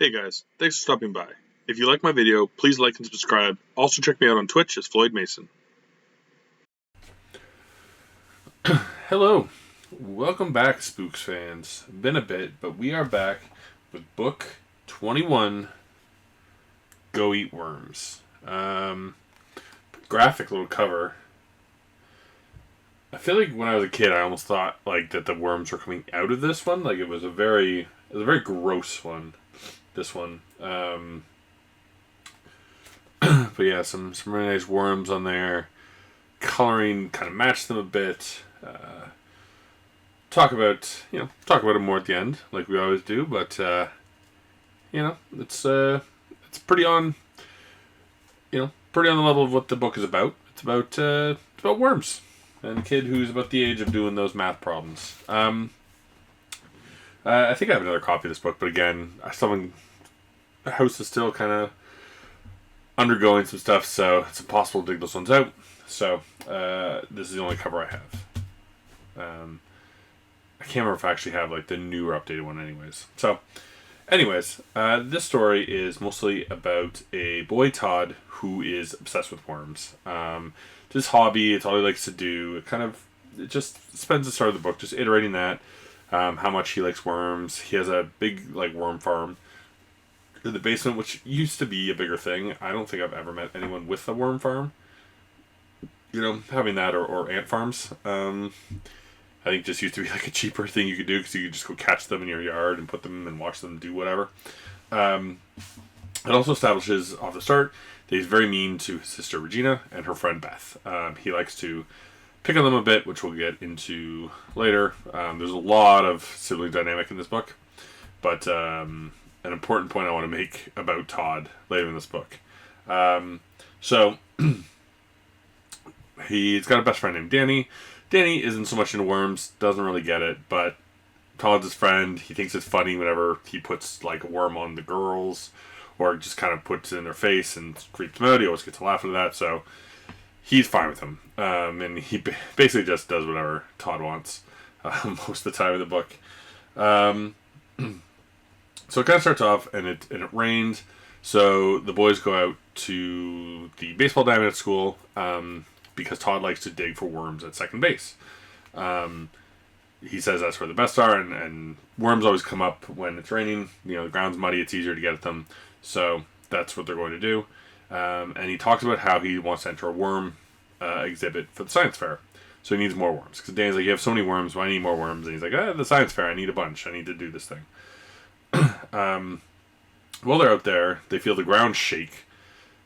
Hey guys, thanks for stopping by. If you like my video, please like and subscribe. Also check me out on Twitch as Floyd Mason. Hello, welcome back, Spooks fans. Been a bit, but we are back with book 21, Go Eat Worms. Graphic little cover. I feel like when I was a kid, I almost thought like that the worms were coming out of this one. Like it was a very gross one. This one. But yeah, some really nice worms on there. Coloring kind of matched them a bit. Talk about it more at the end, like we always do. But it's pretty on, pretty on the level of what the book is about. It's about worms and a kid who's about the age of doing those math problems. I think I have another copy of this book, but again, the house is still kind of undergoing some stuff, so it's impossible to dig those ones out. So this is the only cover I have. I can't remember if I actually have like the newer updated one anyways. So anyways, this story is mostly about a boy, Todd, who is obsessed with worms. It's his hobby, it's all he likes to do. It just spends the start of the book just iterating that, how much he likes worms. He has a big like worm farm in the basement, which used to be a bigger thing. I don't think I've ever met anyone with a worm farm. Having that or ant farms. I think just used to be like a cheaper thing you could do because you could just go catch them in your yard and put them and watch them do whatever. It also establishes off the start that he's very mean to his sister Regina and her friend Beth. He likes to pick on them a bit, which we'll get into later. There's a lot of sibling dynamic in this book, but an important point I want to make about Todd later in this book. So he's got a best friend named Danny. Danny isn't so much into worms, doesn't really get it, but Todd's his friend. He thinks it's funny whenever he puts like a worm on the girls or just kind of puts it in their face and creeps them out. He always gets a laugh out of that, so he's fine with him. And he basically just does whatever Todd wants most of the time in the book. So it kind of starts off and it rains, so the boys go out to the baseball diamond at school, because Todd likes to dig for worms at second base. He says that's where the best are, and worms always come up when it's raining. The ground's muddy, it's easier to get at them. So that's what they're going to do. And he talks about how he wants to enter a worm exhibit for the science fair. So he needs more worms. Because Dan's like, you have so many worms, why I need more worms? And he's like, the science fair, I need a bunch. I need to do this thing. While they're out there, they feel the ground shake.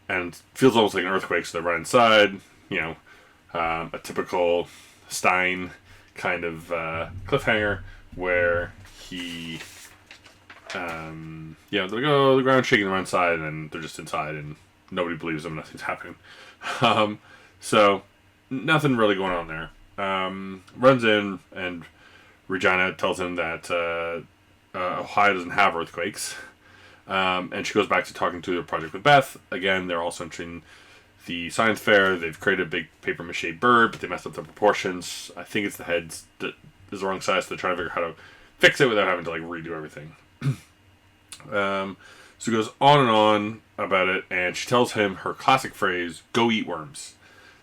And it feels almost like an earthquake, so they run inside. A typical Stein kind of cliffhanger where he, they're like, oh, the ground's shaking, they're inside, and they're just inside, and nobody believes them, nothing's happening. So, nothing really going on there. Runs in, and Regina tells him that Ohio doesn't have earthquakes. And she goes back to talking to the project with Beth. Again, they're also entering the science fair. They've created a big paper mache bird, but they messed up the proportions. I think it's the head that is the wrong size, so they're trying to figure out how to fix it without having to like redo everything. So it goes on and on about it, and she tells him her classic phrase, "Go eat worms."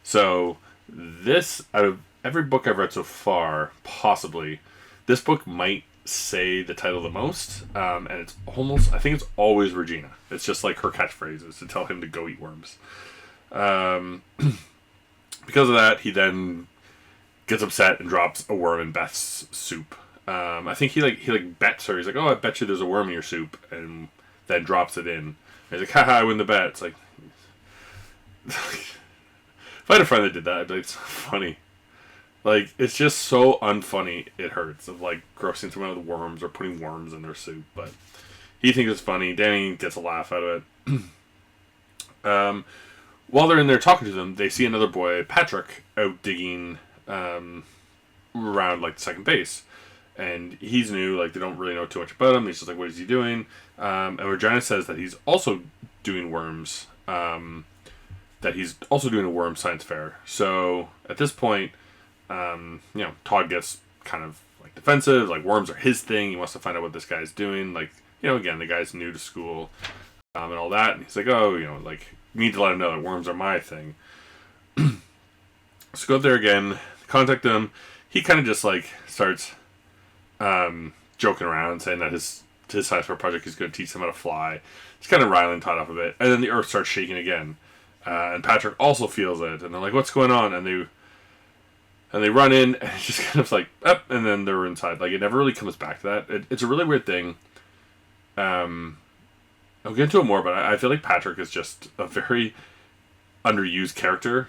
So this, out of every book I've read so far, possibly, this book might say the title the most, and it's almost, I think it's always Regina. It's just like her catchphrase is to tell him to go eat worms. Because of that, he then gets upset and drops a worm in Beth's soup. I think he bets her. He's like, "Oh, I bet you there's a worm in your soup," and then drops it in. And he's like, "Haha, I win the bet." It's like, if I had a friend that did that, I'd be like, "It's funny." Like, it's just so unfunny. It hurts of like grossing someone with worms or putting worms in their soup. But he thinks it's funny. Danny gets a laugh out of it. While they're in there talking to them, they see another boy, Patrick, out digging around like the second base. And he's new, like they don't really know too much about him. He's just like, what is he doing? And Regina says that he's also doing worms, that he's also doing a worm science fair. So at this point, Todd gets kind of like defensive, like worms are his thing. He wants to find out what this guy's doing. Like again, the guy's new to school and all that. And he's like, oh, like, you need to let him know that worms are my thing. So go up there again, contact him. He kind of just, like, starts joking around, saying that his science fair project is going to teach them how to fly. It's kind of riling Todd up a bit. And then the earth starts shaking again. And Patrick also feels it. And they're like, what's going on? And they run in, and it's just kind of like, up, and then they're inside. Like, it never really comes back to that. It's a really weird thing. I'll get into it more, but I feel like Patrick is just a very underused character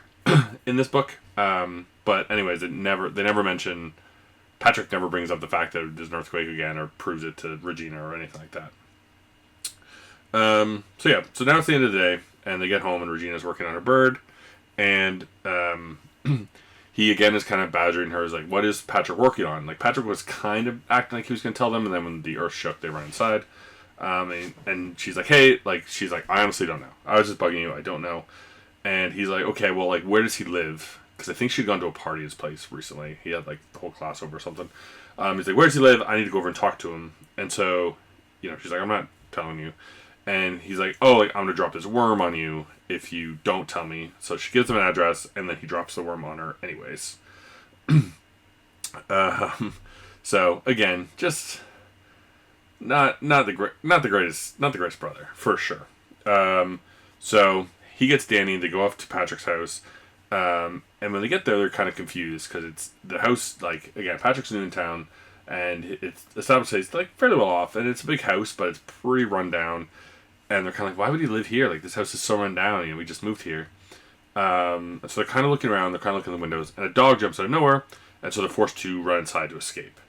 in this book. But anyways, they never mention, Patrick never brings up the fact that there's an earthquake again, or proves it to Regina or anything like that. So now it's the end of the day, and they get home, and Regina's working on her bird, and he again is kind of badgering her. He's like, what is Patrick working on? Like, Patrick was kind of acting like he was going to tell them, and then when the earth shook, they run inside. And she's like, hey, like, she's like, I honestly don't know. I was just bugging you. I don't know. And he's like, okay, well, like, where does he live? Because I think she'd gone to a party at his place recently. He had, like, the whole class over or something. He's like, where does he live? I need to go over and talk to him. And so, she's like, I'm not telling you. And he's like, oh, like, I'm going to drop this worm on you if you don't tell me. So she gives him an address, and then he drops the worm on her anyways. So, again, just not the greatest brother, for sure. So he gets Danny, they go off to Patrick's house. And when they get there, they're kind of confused because it's the house, like, again, Patrick's new in town, and it's established that it's, like, fairly well off, and it's a big house, but it's pretty run down. And they're kind of like, why would he live here? Like, this house is so run down, we just moved here. So they're kind of looking around, they're kind of looking in the windows, and a dog jumps out of nowhere, and so they're forced to run inside to escape.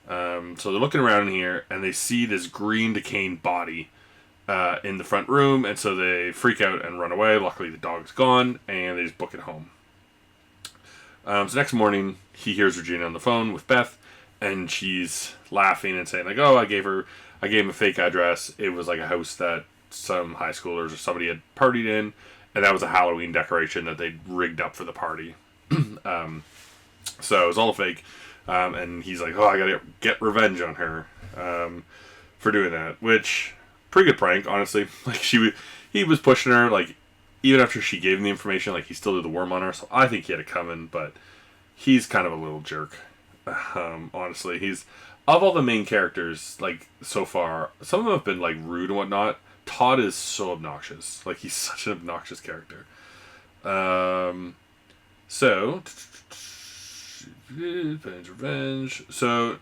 So they're looking around in here, and they see this green decaying body in the front room, and so they freak out and run away. Luckily, the dog's gone, and they just book it home. So next morning, he hears Regina on the phone with Beth, and she's laughing and saying, like, oh, I gave him a fake address. It was like a house that some high schoolers or somebody had partied in, and that was a Halloween decoration that they'd rigged up for the party. So it was all fake. And he's like, oh, I gotta get revenge on her for doing that. Which, pretty good prank, honestly. Like, he was pushing her, like, even after she gave him the information, like, he still did the worm on her. So I think he had it coming, but he's kind of a little jerk. Honestly, of all the main characters, like, so far, some of them have been, like, rude and whatnot. Todd is so obnoxious. Like, he's such an obnoxious character. So, revenge. So,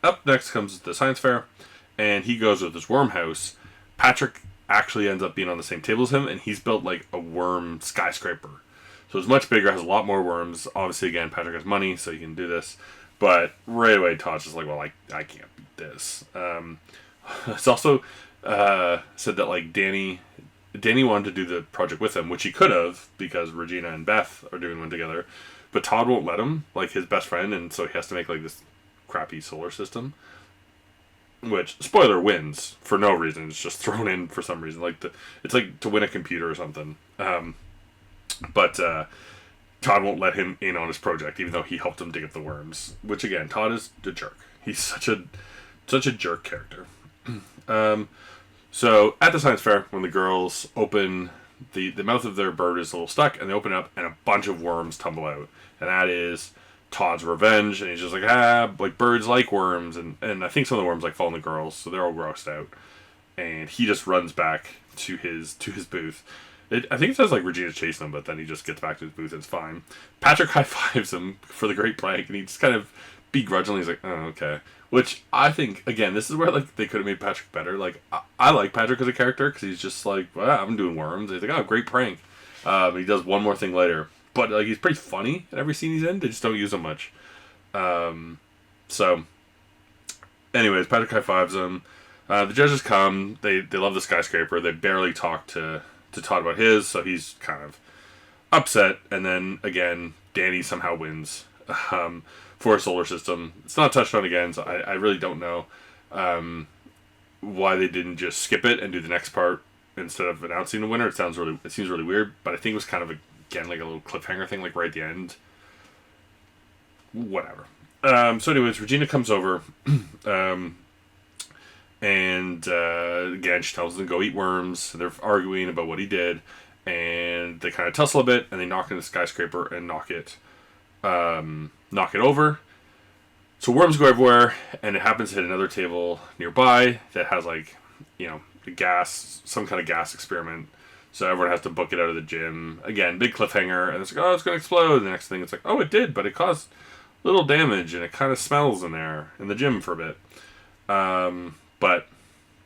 up next comes the science fair, and he goes with this worm house. Patrick actually ends up being on the same table as him, and he's built, like, a worm skyscraper. So it's much bigger, has a lot more worms. Obviously, again, Patrick has money, so he can do this. But right away, Todd's just like, well, I can't beat this. It's also said that, like, Danny wanted to do the project with him, which he could have, because Regina and Beth are doing one together. But Todd won't let him, like, his best friend, and so he has to make, like, this crappy solar system. Which, spoiler, wins for no reason. It's just thrown in for some reason. Like, it's like to win a computer or something. But Todd won't let him in on his project, even though he helped him dig up the worms. Which, again, Todd is a jerk. He's such a jerk character. So, at the science fair, when the girls open, the mouth of their bird is a little stuck, and they open it up, and a bunch of worms tumble out. And that is Todd's revenge, and he's just like, like, birds like worms, and I think some of the worms, like, fall on the girls, so they're all grossed out. And he just runs back to his booth. I think it says, like, Regina's chasing him, but then he just gets back to his booth, and it's fine. Patrick high-fives him for the great prank, and he just kind of begrudgingly is like, oh, okay. Which, I think, again, this is where, like, they could have made Patrick better. Like, I like Patrick as a character, because he's just like, well, I'm doing worms. He's like, oh, great prank. He does one more thing later. But, like, he's pretty funny in every scene he's in. They just don't use him much. So, anyways, Patrick high-fives him. The judges come. They love the skyscraper. They barely talk to Todd about his, so he's kind of upset. And then, again, Danny somehow wins for a solar system. It's not touched on again, so I really don't know why they didn't just skip it and do the next part instead of announcing the winner. It seems really weird, but I think it was kind of, again, like a little cliffhanger thing, like right at the end. Whatever. So anyways, Regina comes over, And again, she tells him to go eat worms. They're arguing about what he did, and they kind of tussle a bit, and they knock into the skyscraper and knock it over. So worms go everywhere, and it happens to hit another table nearby that has like, the gas, some kind of gas experiment. So everyone has to book it out of the gym. Again, big cliffhanger, and it's like, oh, it's going to explode. And the next thing, it's like, oh, it did, but it caused little damage, and it kind of smells in there in the gym for a bit. But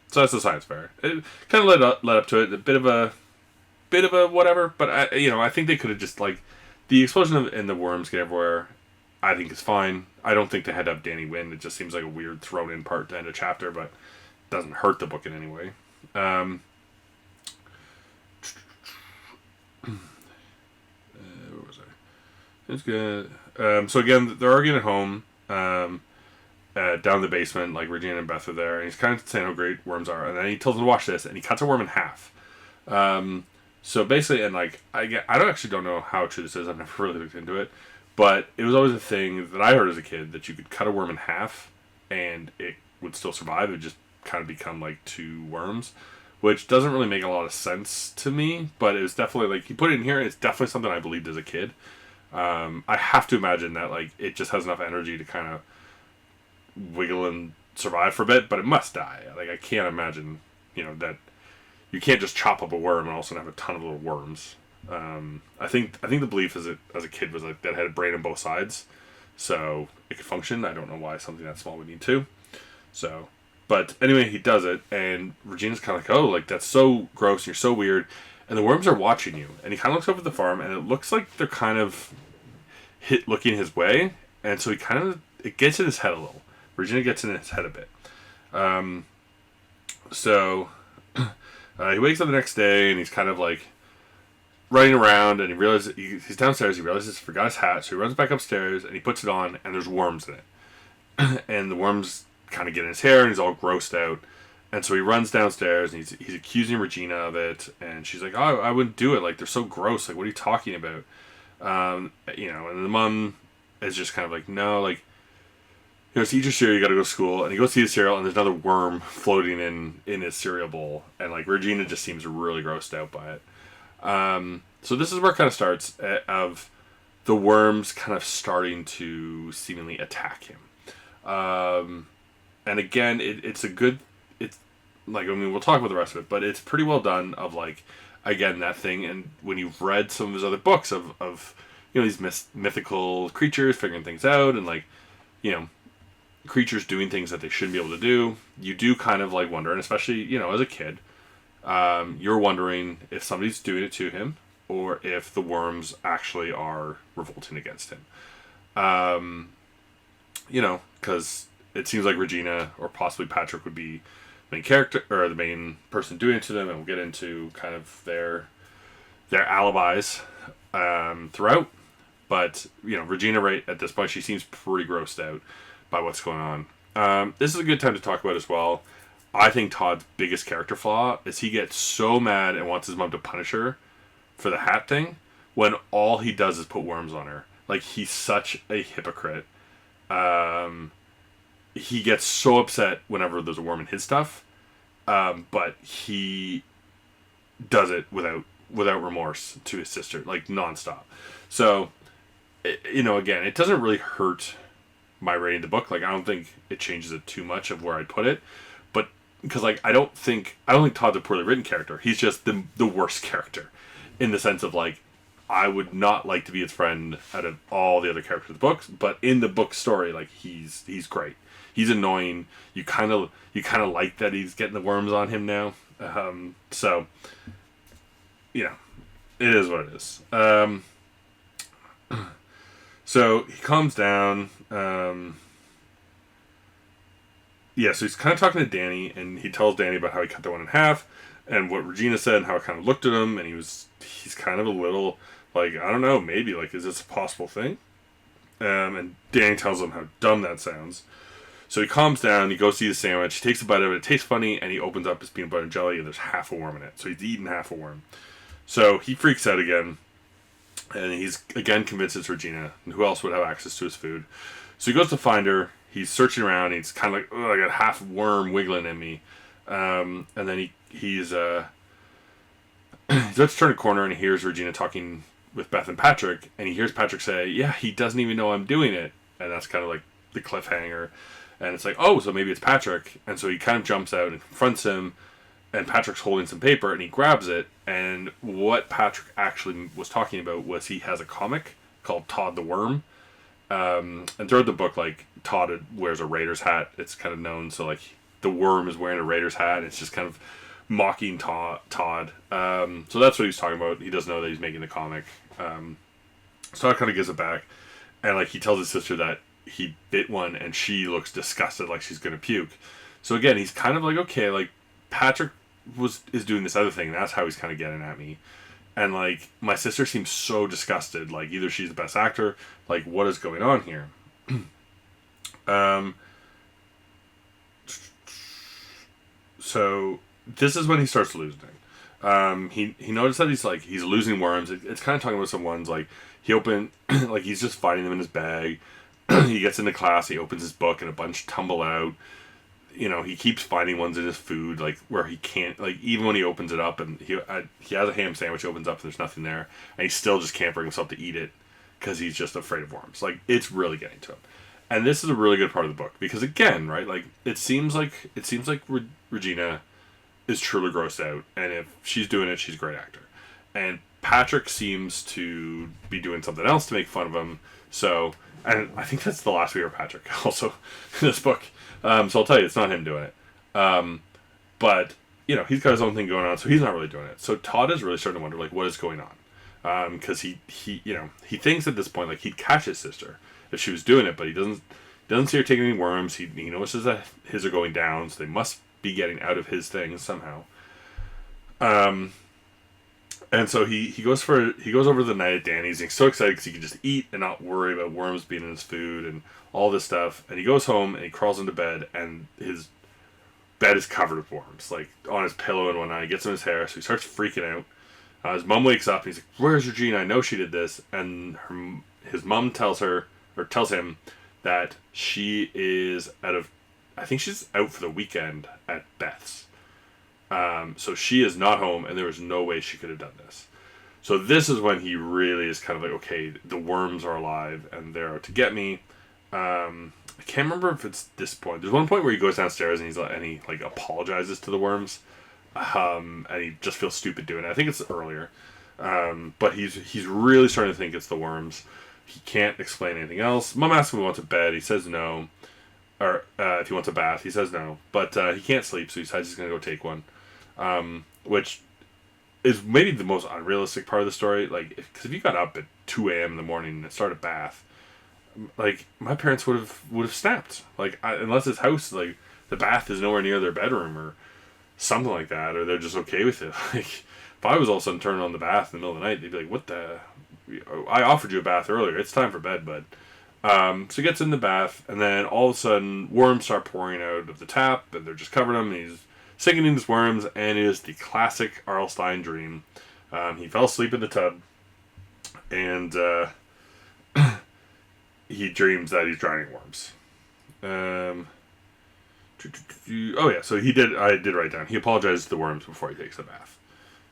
so that's the science fair. It kind of led up to it. A bit of a whatever, but I think they could have just like the explosion and the worms get everywhere. I think is fine. I don't think they had to have Danny win. It just seems like a weird thrown in part to end a chapter, but doesn't hurt the book in any way. Where was I? It's good. So again, they're arguing at home. Down in the basement, like Regina and Beth are there, and he's kind of saying how great worms are, and then he tells them to watch this, and he cuts a worm in half. So basically, and like I don't know how true this is. I've never really looked into it, but it was always a thing that I heard as a kid that you could cut a worm in half, and it would still survive. It would just kind of become like two worms, which doesn't really make a lot of sense to me. But it was definitely like you put it in here. It's definitely something I believed as a kid. I have to imagine that like it just has enough energy to kind of wiggle and survive for a bit, but it must die. Like I can't imagine, that you can't just chop up a worm and also have a ton of little worms. I think the belief as a kid was like that had a brain on both sides, so it could function. I don't know why something that small would need to. So, but anyway, he does it, and Regina's kind of like, oh, like that's so gross and you're so weird, and the worms are watching you, and he kind of looks over at the farm, and it looks like they're kind of looking his way, and so it gets in his head a little. Regina gets in his head a bit. So he wakes up the next day and he's kind of like running around, and he realizes he's downstairs. He realizes he forgot his hat, so he runs back upstairs and he puts it on, and there's worms in it. And the worms kind of get in his hair, and he's all grossed out. And so he runs downstairs and he's accusing Regina of it, and she's like, "Oh, I wouldn't do it. Like they're so gross. Like what are you talking about?" And the mom is just kind of like, "No, like." To eat your cereal, you gotta go to school, and he goes to eat his cereal, and there's another worm floating in his cereal bowl, and like Regina just seems really grossed out by it. So this is where it kind of starts of the worms kind of starting to seemingly attack him. And again, it's like, I mean, we'll talk about the rest of it, but it's pretty well done of like, again, that thing, and when you've read some of his other books of these mythical creatures figuring things out, and like, creatures doing things that they shouldn't be able to do, you do kind of like wonder, and especially as a kid, you're wondering if somebody's doing it to him or if the worms actually are revolting against him. Because it seems like Regina or possibly Patrick would be the main character or the main person doing it to them, and we'll get into kind of their alibis throughout. But Regina, right at this point, she seems pretty grossed out by what's going on. This is a good time to talk about as well. I think Todd's biggest character flaw is he gets so mad and wants his mom to punish her for the hat thing when all he does is put worms on her. Like, he's such a hypocrite. He gets so upset whenever there's a worm in his stuff, but he does it without remorse to his sister, like nonstop. So, again, it doesn't really hurt my rating of the book. Like, I don't think it changes it too much of where I'd put it, but because like I don't think Todd's a poorly written character. He's just the worst character in the sense of like I would not like to be his friend out of all the other characters of the books, but in the book story, like he's great. He's annoying. You kind of like that he's getting the worms on him now. So it is what it is. So he calms down. So he's kind of talking to Danny, and he tells Danny about how he cut the one in half, and what Regina said, and how it kind of looked at him, and he's kind of a little like, I don't know, maybe like, is this a possible thing? And Danny tells him how dumb that sounds. So he calms down, he goes to eat a sandwich, he takes a bite of it, it tastes funny, and he opens up his peanut butter and jelly, and there's half a worm in it. So he's eaten half a worm. So he freaks out again. And he's, again, convinced it's Regina. And who else would have access to his food? So he goes to find her. he's searching around. He's kind of like, oh, I got half worm wiggling in me. And then he's about to turn a corner and he hears Regina talking with Beth and Patrick, and he hears Patrick say, "Yeah, he doesn't even know I'm doing it," and that's kind of like the cliffhanger. And it's like, oh, so maybe it's Patrick, and so he kind of jumps out and confronts him, and Patrick's holding some paper, and he grabs it, and what Patrick actually was talking about was he has a comic called Todd the Worm, and throughout the book, like, Todd wears a Raiders hat. It's kind of known, so like the worm is wearing a Raiders hat, and it's just kind of mocking Todd. So that's what he's talking about. He doesn't know that he's making the comic. So Todd kind of gives it back, and like he tells his sister that he bit one, and she looks disgusted, like she's gonna puke. So again, he's kind of like, okay, like Patrick is doing this other thing, and that's how he's kind of getting at me. And like my sister seems so disgusted, like either she's the best actor, like what is going on here? So this is when he starts losing. He noticed that he's losing worms. It's kind of talking about some ones like he opened like he's just finding them in his bag. He gets into class, he opens his book, and a bunch tumble out. You know, he keeps finding ones in his food, like where he can't, like even when he opens it up and he has a ham sandwich, opens up and there's nothing there, and he still just can't bring himself to eat it because he's just afraid of worms. Like it's really getting to him. And this is a really good part of the book because again, right, like it seems like Regina is truly grossed out, and if she's doing it, she's a great actor. And Patrick seems to be doing something else to make fun of him. So, and I think that's the last we hear of Patrick also in this book. So I'll tell you, it's not him doing it. But you know, he's got his own thing going on, so he's not really doing it. So Todd is really starting to wonder, like, what is going on? Because he you know, he thinks at this point like he'd catch his sister if she was doing it, but he doesn't see her taking any worms. He notices that his are going down, so they must be getting out of his things somehow. And so he goes over the night at Danny's, and he's so excited because he can just eat and not worry about worms being in his food and all this stuff. And he goes home and he crawls into bed, and his bed is covered with worms, like on his pillow and whatnot. He gets in his hair, so he starts freaking out. His mom wakes up and he's like, "Where's Regina? I know she did this." And his mom tells him that she is I think she's out for the weekend at Beth's. So she is not home, and there was no way she could have done this. So this is when he really is kind of like, okay, the worms are alive, and they're out to get me. I can't remember if it's this point. There's one point where he goes downstairs and he apologizes to the worms, and he just feels stupid doing it. I think it's earlier, but he's really starting to think it's the worms. He can't explain anything else. Mom asks him if he wants a bed. He says no. Or if he wants a bath, he says no. But he can't sleep, so he decides he's going to go take one. Which is maybe the most unrealistic part of the story. Like, because if you got up at 2 a.m. in the morning and started a bath, like, my parents would have snapped. Like, unless his house, like, the bath is nowhere near their bedroom or something like that, or they're just okay with it. Like, if I was all of a sudden turning on the bath in the middle of the night, they'd be like, "What the? I offered you a bath earlier. It's time for bed, bud." So he gets in the bath, and then all of a sudden, worms start pouring out of the tap, and they're just covering him, and he's sinking in these worms, and it is the classic R.L. Stine dream. He fell asleep in the tub, and he dreams that he's drowning worms. Oh yeah, so I did write down, he apologizes to the worms before he takes the bath.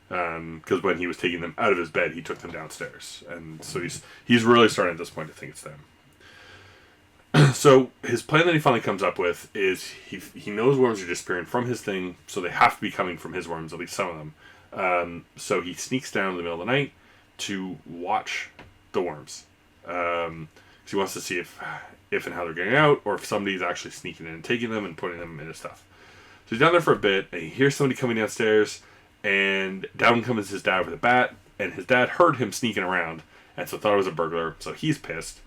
Because when he was taking them out of his bed, he took them downstairs, and so he's really starting at this point to think it's them. So his plan that he finally comes up with is he knows worms are disappearing from his thing, so they have to be coming from his worms, at least some of them. So he sneaks down in the middle of the night to watch the worms. Because he wants to see if and how they're getting out, or if somebody's actually sneaking in and taking them and putting them in his stuff. So he's down there for a bit, and he hears somebody coming downstairs, and down comes his dad with a bat, and his dad heard him sneaking around, and so thought it was a burglar, so he's pissed.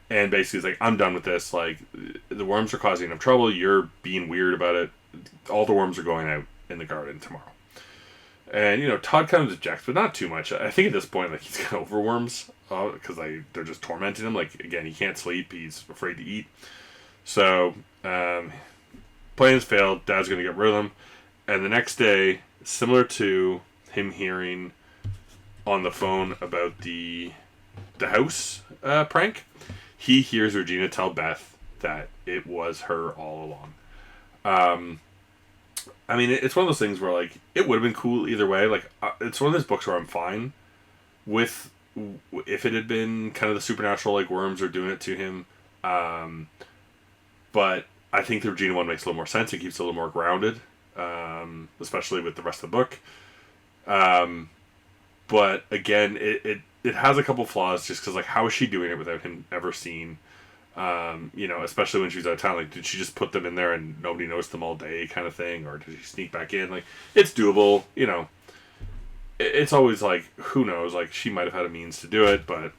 And basically he's like, "I'm done with this. Like, the worms are causing enough trouble. You're being weird about it. All the worms are going out in the garden tomorrow." And, you know, Todd kind of objects, but not too much. I think at this point, like, he's kind of over worms, because they're just tormenting him. Like, again, he can't sleep. He's afraid to eat. So, plans failed. Dad's going to get rid of them. And the next day, similar to him hearing on the phone about the house prank, he hears Regina tell Beth that it was her all along. Um, I mean, it's one of those things where, like, it would have been cool either way. Like, it's one of those books where I'm fine with if it had been kind of the supernatural, like worms are doing it to him. Um, but I think the Regina one makes a little more sense. It keeps it a little more grounded, especially with the rest of the book. But again, it has a couple flaws just because, like, how is she doing it without him ever seeing? Especially when she was out of town. Like, did she just put them in there and nobody noticed them all day kind of thing? Or did she sneak back in? Like, it's doable, It's always like, who knows? Like, she might have had a means to do it, but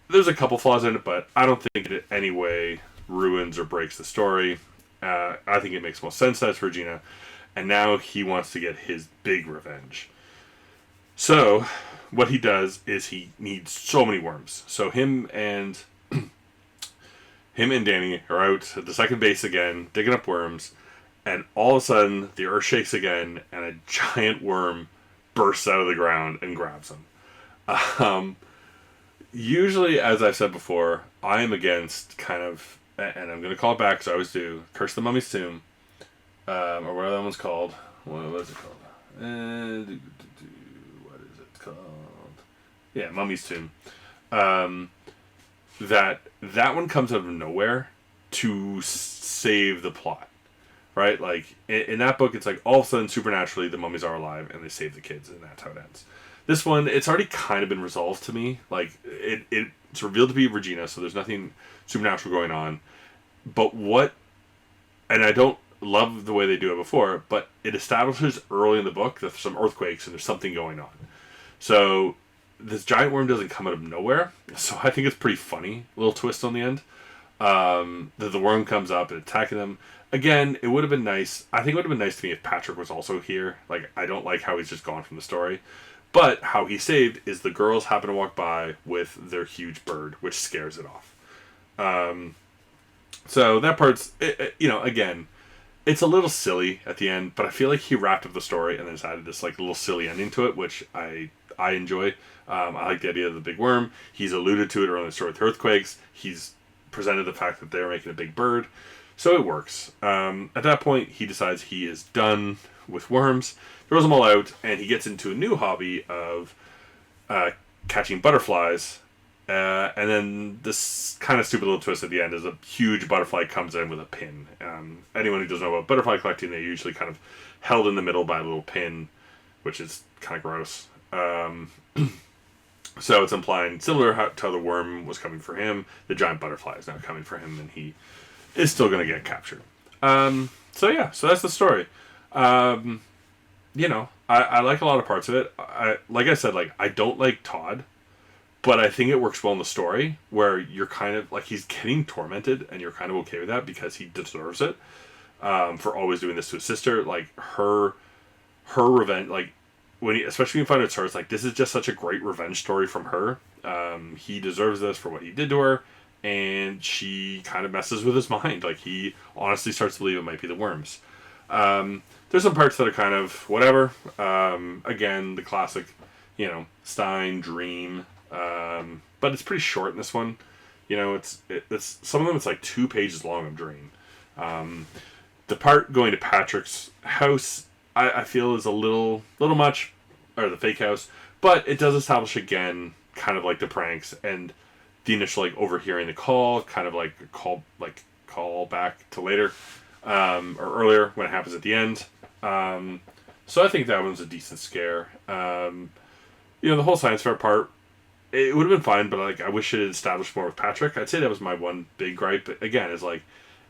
there's a couple flaws in it, but I don't think it in any way ruins or breaks the story. I think it makes most sense that it's Regina. And now he wants to get his big revenge. So, what he does is he needs so many worms. So him and Danny are out at the second base again, digging up worms, and all of a sudden the earth shakes again, and a giant worm bursts out of the ground and grabs him. Usually, as I've said before, I am against kind of, and I'm going to call it back because I always do, Curse the Mummy's Tomb, or whatever that one's called. What is it called? What is it called? Yeah, Mummy's Tomb. That one comes out of nowhere to save the plot, right? Like, in that book, it's like all of a sudden, supernaturally, the mummies are alive and they save the kids, and that's how it ends. This one, it's already kind of been resolved to me. Like, it's revealed to be Regina, so there's nothing supernatural going on. But and I don't love the way they do it before, but it establishes early in the book that there's some earthquakes and there's something going on. So this giant worm doesn't come out of nowhere, so I think it's pretty funny. A little twist on the end. That the worm comes up and attacking them. Again, it would have been nice. I think it would have been nice to me if Patrick was also here. Like, I don't like how he's just gone from the story. But how he saved is the girls happen to walk by with their huge bird, which scares it off. So that part's, again, it's a little silly at the end, but I feel like he wrapped up the story and then just added this, like, little silly ending to it, which I enjoy. I like the idea of the big worm. He's alluded to it earlier in the story with earthquakes. He's presented the fact that they're making a big bird. So it works. At that point, he decides he is done with worms, throws them all out, and he gets into a new hobby of catching butterflies. And then this kind of stupid little twist at the end is a huge butterfly comes in with a pin. Anyone who doesn't know about butterfly collecting, they're usually kind of held in the middle by a little pin, which is kind of gross. So it's implying, similar to how the worm was coming for him, the giant butterfly is now coming for him, and he is still going to get captured. So that's the story. I like a lot of parts of it. Like I said, I don't like Todd, but I think it works well in the story, where you're kind of, like, he's getting tormented, and you're kind of okay with that because he deserves it, for always doing this to his sister. Like, her revenge, like, especially when you find out it's her, it's like, this is just such a great revenge story from her. He deserves this for what he did to her, and she kind of messes with his mind. Like, he honestly starts to believe it might be the worms. There's some parts that are kind of whatever. Again, the classic, Stein dream. But it's pretty short in this one. It's some of them, it's like 2 pages long of dream. The part going to Patrick's house, I feel is a little much, or the fake house, but it does establish again kind of like the pranks and the initial, like, overhearing the call, kind of like call back to later, or earlier when it happens at the end. So I think that one's a decent scare. The whole science fair part, it would have been fine, but, like, I wish it had established more with Patrick. I'd say that was my one big gripe. But again, is like,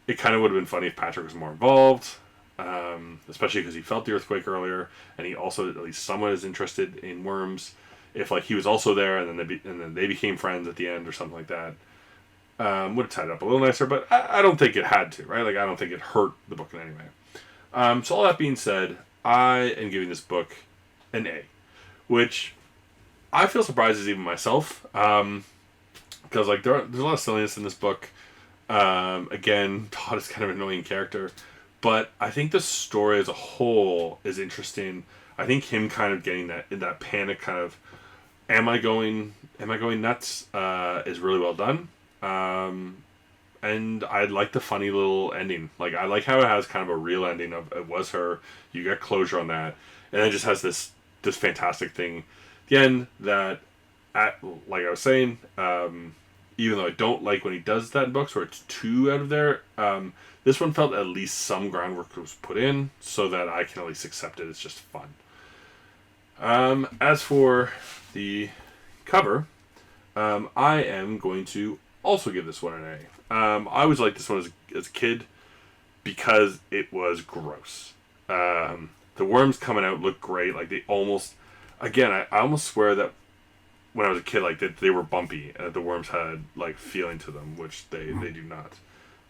it kind of would have been funny if Patrick was more involved, especially because he felt the earthquake earlier, and he also at least somewhat is interested in worms. If, like, he was also there, and then they became friends at the end or something like that, would have tied it up a little nicer. But I don't think it had to, right? Like, I don't think it hurt the book in any way. So all that being said, I am giving this book an A, which I feel surprised as even myself, because, like, there's a lot of silliness in this book. Again, Todd is kind of an annoying character, but I think the story as a whole is interesting. I think him kind of getting that panic kind of, am I going nuts, is really well done. and I like the funny little ending. Like, I like how it has kind of a real ending of it was her. You get closure on that, and it just has this fantastic thing at the end that, like I was saying, even though I don't like when he does that in books where it's too out of there, this one felt at least some groundwork was put in so that I can at least accept it. It's just fun. As for the cover, I am going to also give this one an A. I always liked this one as a kid because it was gross. The worms coming out looked great. Like, they almost, again, I almost swear that when I was a kid, like, that they were bumpy and that the worms had, like, feeling to them, which they do not.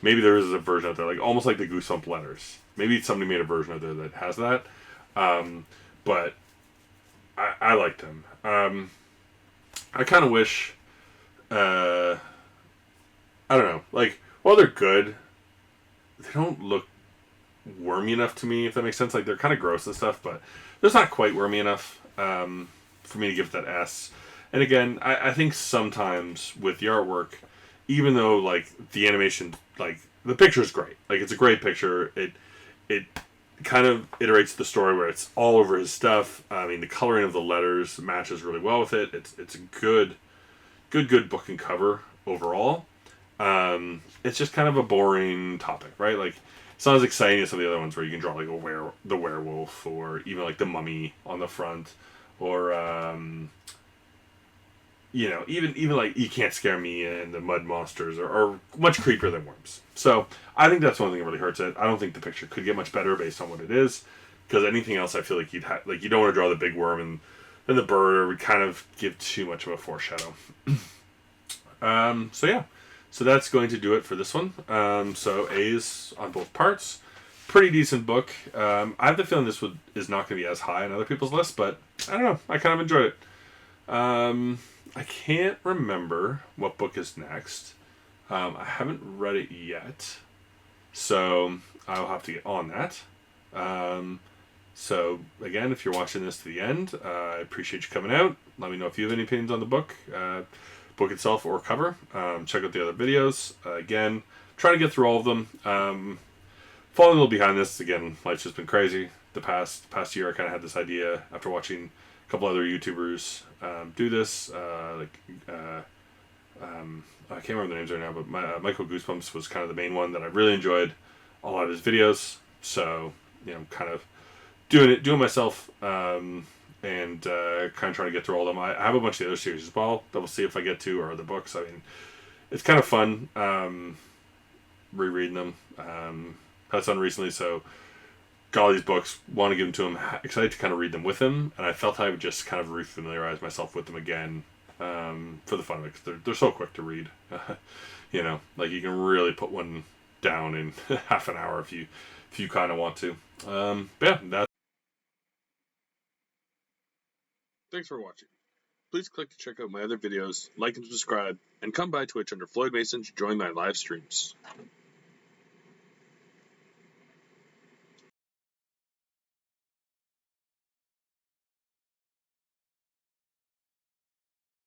Maybe there is a version out there, like, almost like the Goosebumps letters. Maybe somebody made a version out there that has that. But I liked them. I kind of wish, I don't know, like, while they're good, they don't look wormy enough to me, if that makes sense. Like, they're kind of gross and stuff, but they're not quite wormy enough for me to give that S. And again, I think sometimes with the artwork, even though, like, the animation, like, the picture is great. Like, it's a great picture. It kind of iterates the story where it's all over his stuff. I mean, the coloring of the letters matches really well with it. It's a good book and cover overall. It's just kind of a boring topic, right? Like, it's not as exciting as some of the other ones where you can draw like the werewolf, or even like the mummy on the front, or even like You Can't Scare Me and the mud monsters are much creepier than worms. So I think that's one thing that really hurts it. I don't think the picture could get much better based on what it is, because anything else I feel like like you don't want to draw the big worm and then the bird, or would kind of give too much of a foreshadow. So yeah, so that's going to do it for this one. So A's on both parts. Pretty decent book. I have the feeling this is not going to be as high on other people's lists, but I don't know. I kind of enjoyed it. I can't remember what book is next. I haven't read it yet, so I'll have to get on that. So again, if you're watching this to the end, I appreciate you coming out. Let me know if you have any opinions on the book itself or cover. Check out the other videos. Again, trying to get through all of them. Falling a little behind this. Again, life's just been crazy. The past year, I kind of had this idea after watching a couple other YouTubers do this. I can't remember the names right now, but Michael Goosebumps was kind of the main one that I really enjoyed a lot of his videos. So, kind of doing myself, and kind of trying to get through all of them. I have a bunch of the other series as well that we'll see if I get to, or other books. I mean, it's kind of fun rereading them. Had done recently, so got all these books, want to give them to him, excited to kind of read them with him, and I felt I would just kind of refamiliarize myself with them again for the fun of it, because they're so quick to read. Like, you can really put one down in half an hour if you kind of want to. But yeah, that's. Thanks for watching. Please click to check out my other videos, like and subscribe, and come by Twitch under Floyd Mason to join my live streams.